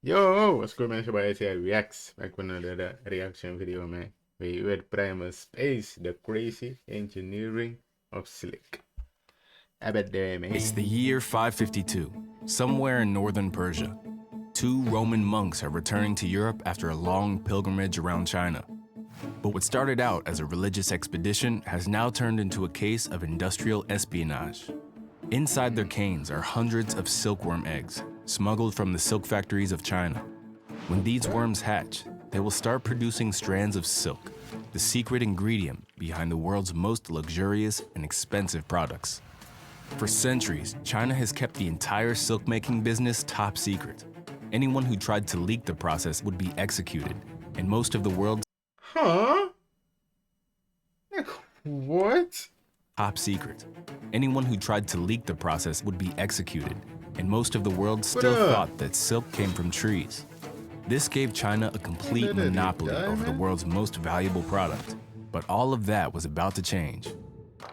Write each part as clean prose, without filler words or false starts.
Yo, what's good, man? It's your boy ATI Reacts. Back with another reaction video, man. We read Primal Space, the crazy engineering of Slick. I bet there, man. It's the year 552, somewhere in northern Persia. Two Roman monks are returning to Europe after a long pilgrimage around China. But what started out as a religious expedition has now turned into a case of industrial espionage. Inside their canes are hundreds of silkworm eggs, smuggled from the silk factories of China. When these worms hatch, they will start producing strands of silk, the secret ingredient behind the world's most luxurious and expensive products. For centuries, China has kept the entire silk-making business top secret. Anyone who tried to leak the process would be executed, and most of the world's Huh? Like, what? top secret. Anyone who tried to leak the process would be executed, and most of the world still thought that silk came from trees. This gave China a complete monopoly over the world's most valuable product. But all of that was about to change.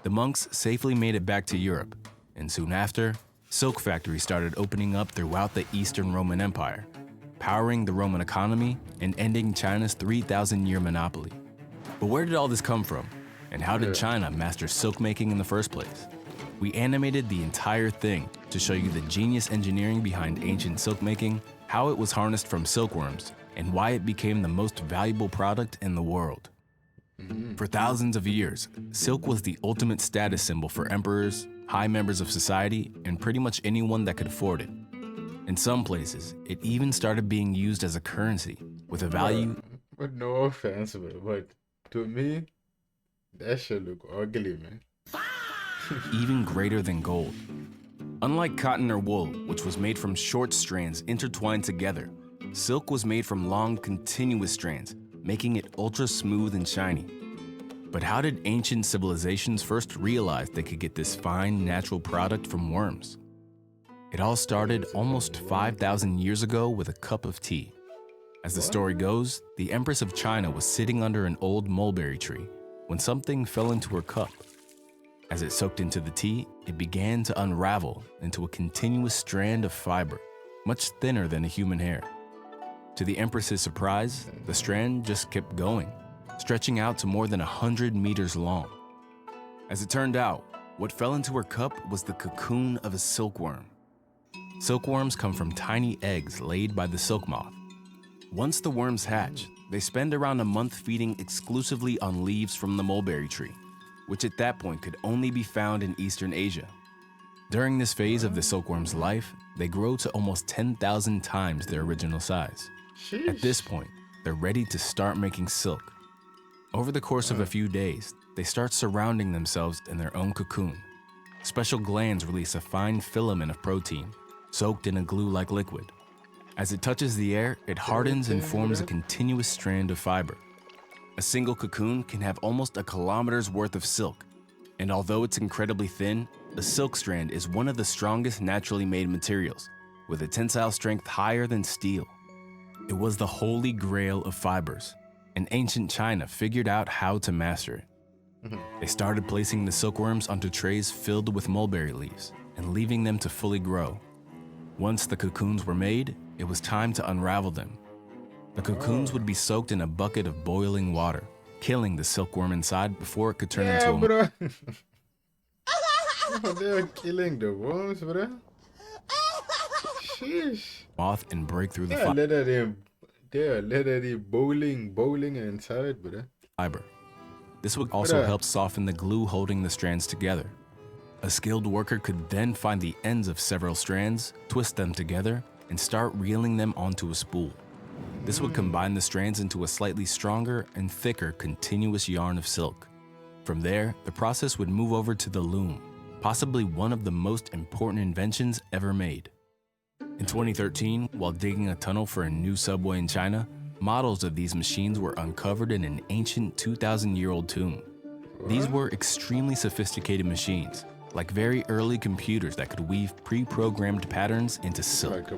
The monks safely made it back to Europe, and soon after, silk factories started opening up throughout the Eastern Roman Empire, powering the Roman economy and ending China's 3,000-year monopoly. But where did all this come from? And how did China master silk making in the first place? We animated the entire thing to show you the genius engineering behind ancient silk making, how it was harnessed from silkworms, and why it became the most valuable product in the world. For thousands of years, silk was the ultimate status symbol for emperors, high members of society, and pretty much anyone that could afford it. In some places, it even started being used as a currency, with a value But no offense, bro, but to me, that shit look ugly, man. even greater than gold. Unlike cotton or wool, which was made from short strands intertwined together, silk was made from long, continuous strands, making it ultra smooth and shiny. But how did ancient civilizations first realize they could get this fine, natural product from worms? It all started almost 5,000 years ago with a cup of tea. As the story goes, the Empress of China was sitting under an old mulberry tree when something fell into her cup. As it soaked into the tea, it began to unravel into a continuous strand of fiber, much thinner than a human hair. To the Empress's surprise, the strand just kept going, stretching out to more than 100 meters long. As it turned out, what fell into her cup was the cocoon of a silkworm. Silkworms come from tiny eggs laid by the silk moth. Once the worms hatch, they spend around a month feeding exclusively on leaves from the mulberry tree, which at that point could only be found in Eastern Asia. During this phase of the silkworm's life, they grow to almost 10,000 times their original size. At this point, they're ready to start making silk. Over the course of a few days, they start surrounding themselves in their own cocoon. Special glands release a fine filament of protein, soaked in a glue-like liquid. As it touches the air, it hardens and forms a continuous strand of fiber. A single cocoon can have almost a kilometer's worth of silk, and although it's incredibly thin, a silk strand is one of the strongest naturally made materials, with a tensile strength higher than steel. It was the holy grail of fibers, and ancient China figured out how to master it. They started placing the silkworms onto trays filled with mulberry leaves and leaving them to fully grow. Once the cocoons were made, it was time to unravel them. The cocoons would be soaked in a bucket of boiling water, killing the silkworm inside before it could turn into a bro. Oh, they're killing the worms, bro. Sheesh. moth and break through the They're literally bowling inside, bro. fiber. This would also help soften the glue holding the strands together. A skilled worker could then find the ends of several strands, twist them together, and start reeling them onto a spool. This would combine the strands into a slightly stronger and thicker continuous yarn of silk. From there, the process would move over to the loom, possibly one of the most important inventions ever made. In 2013, while digging a tunnel for a new subway in China, models of these machines were uncovered in an ancient 2,000-year-old tomb. These were extremely sophisticated machines, like very early computers that could weave pre-programmed patterns into silk.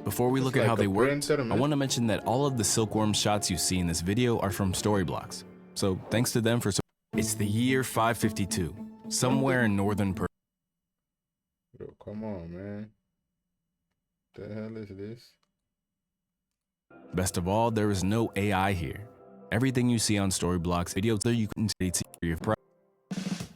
Before we look at how they worked, I want to mention that all of the silkworm shots you see in this video are from Storyblocks. So thanks to them for It's the year 552, somewhere in northern Persia. Bro, come on, man. The hell is this? Best of all, there is no AI here. Everything you see on Storyblocks videos that you can see your price.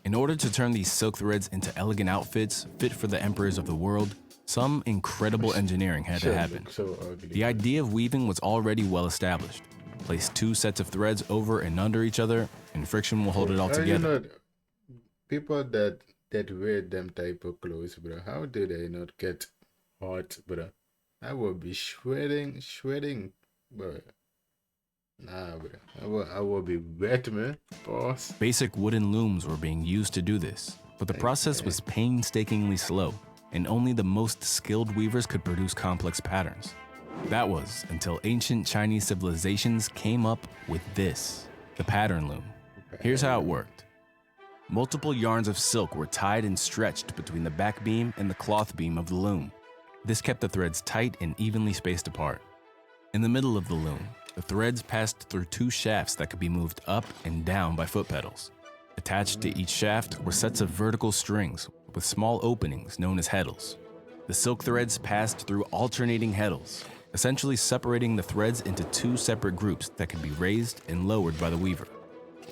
In order to turn these silk threads into elegant outfits fit for the emperors of the world, some incredible engineering had to happen. So ugly. The idea of weaving was already well established. Place 2 sets of threads over and under each other, and friction will hold it all You together. know, people that wear them type of clothes, bro, how do they not get hot, bro? I will be sweating, bro. Nah, bro. I will be wet, man. Boss. Basic wooden looms were being used to do this, but the process was painstakingly slow, and only the most skilled weavers could produce complex patterns. That was until ancient Chinese civilizations came up with this, the pattern loom. Here's how it worked. Multiple yarns of silk were tied and stretched between the back beam and the cloth beam of the loom. This kept the threads tight and evenly spaced apart. In the middle of the loom, the threads passed through 2 shafts that could be moved up and down by foot pedals. Attached to each shaft were sets of vertical strings with small openings known as heddles. The silk threads passed through alternating heddles, essentially separating the threads into 2 separate groups that could be raised and lowered by the weaver.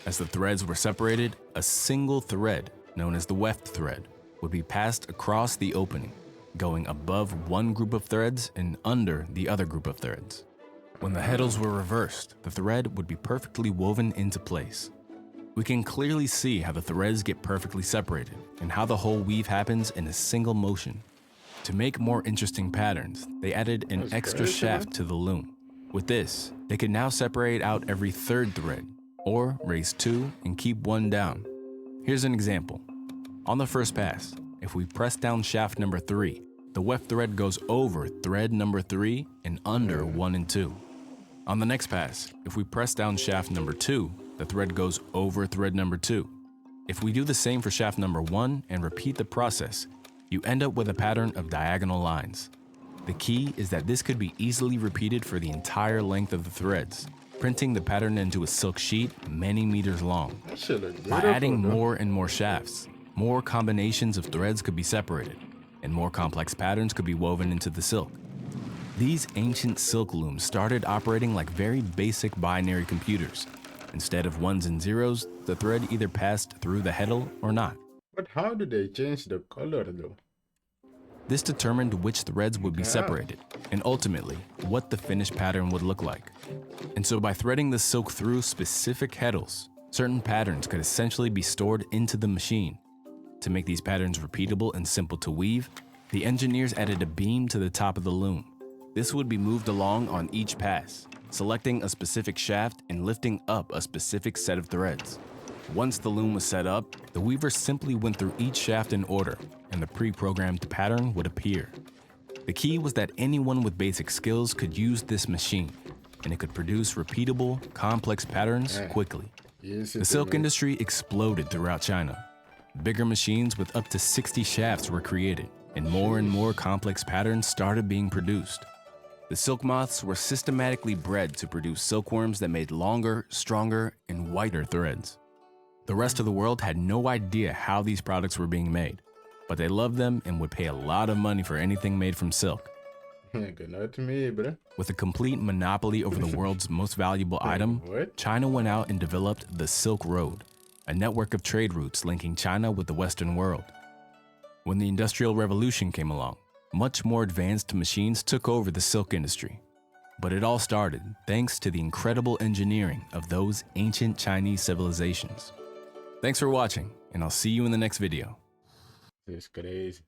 As the threads were separated, a single thread, known as the weft thread, would be passed across the opening, going above one group of threads and under the other group of threads. When the heddles were reversed, the thread would be perfectly woven into place. We can clearly see how the threads get perfectly separated and how the whole weave happens in a single motion. To make more interesting patterns, they added an extra shaft to the loom. With this, they could now separate out every 3rd thread, or raise 2 and keep 1 down. Here's an example. On the first pass, if we press down shaft number 3, the weft thread goes over thread number 3 and under 1 and 2. On the next pass, if we press down shaft number 2, the thread goes over thread number 2. If we do the same for shaft number 1 and repeat the process, you end up with a pattern of diagonal lines. The key is that this could be easily repeated for the entire length of the threads, printing the pattern into a silk sheet many meters long. By adding more and more shafts, more combinations of threads could be separated, and more complex patterns could be woven into the silk. These ancient silk looms started operating like very basic binary computers. Instead of 1s and 0s, the thread either passed through the heddle or not. But how do they change the color though? This determined which threads would be separated, and ultimately, what the finished pattern would look like. And so by threading the silk through specific heddles, certain patterns could essentially be stored into the machine. To make these patterns repeatable and simple to weave, the engineers added a beam to the top of the loom. This would be moved along on each pass, selecting a specific shaft and lifting up a specific set of threads. Once the loom was set up, the weaver simply went through each shaft in order, and the pre-programmed pattern would appear. The key was that anyone with basic skills could use this machine, and it could produce repeatable, complex patterns quickly. The silk industry exploded throughout China. Bigger machines with up to 60 shafts were created, and more complex patterns started being produced. The silk moths were systematically bred to produce silkworms that made longer, stronger, and whiter threads. The rest of the world had no idea how these products were being made, but they loved them and would pay a lot of money for anything made from silk. Good night to me, bro. With a complete monopoly over the world's most valuable item, China went out and developed the Silk Road, a network of trade routes linking China with the Western world. When the Industrial Revolution came along, much more advanced machines took over the silk industry. But it all started thanks to the incredible engineering of those ancient Chinese civilizations. Thanks for watching, and I'll see you in the next video. It's crazy.